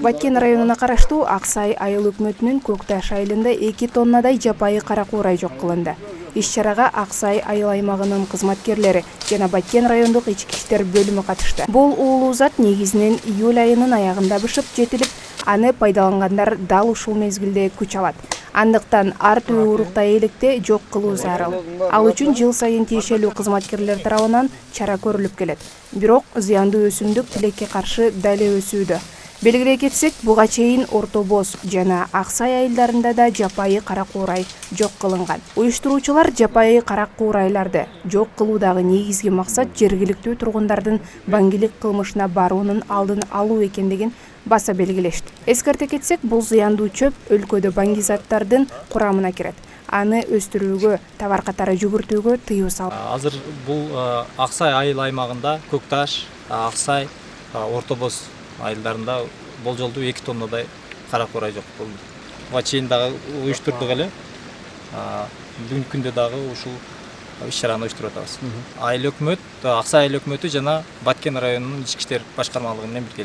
Баткен районуна караштуу Аксай айыл өкмөтүнүн Көкташ айылында 2 тоннадай жапайы кара куурай жок кылынды. Иш-чарага Аксай айыл аймагынын кызматкерлери жана Баткен райондук ички иштер бөлүмү катышты. Бул уулуу зат негизинен июль айынын аягында бышып жетилип, аны пайдалангандар дал ушул мезгилде күч алат. Андыктан ар түрү уруктай электе жок кылуу зарыл. Ал үчүн жыл сайын тиешелүү кызматкерлер тарабынан чара көрүлүп келет. Бирок зыяндуу өсүмдүк тилекке каршы дале өсүүдө. Белгилей кетсек, буга чейин Орто Боз жана Аксай айылдарында да жапайы кара куурай жок кылынган. Уюштуруучулар жапайы кара куурайларды жок кылуудагы негизги максат жергиликтүү тургундардын баңгилик кылмышына баруунун алдын алуу экендигин баса белгилешти. Эскерте кетсек, бул зыяндуу чөп өлкөдө баңги заттардын курамына кирет. Аны өстүрүүгө, товар катары жүгүртүүгө тыюу салынды. Азыр бул Аксай айыл аймагында Көкташ, Аксай, Орто Боз айылдарында болжолдуу 2 тоннадай кара куурай жок болду. Буга чейин дагы уюштурдук эле. Бүгүнкү күндө дагы ушул иш-чараны уюштуруп атабыз. Айыл өкмөт, Аксай айыл өкмөтү жана Баткен районунун ички иштер башкармалыгы менен бирге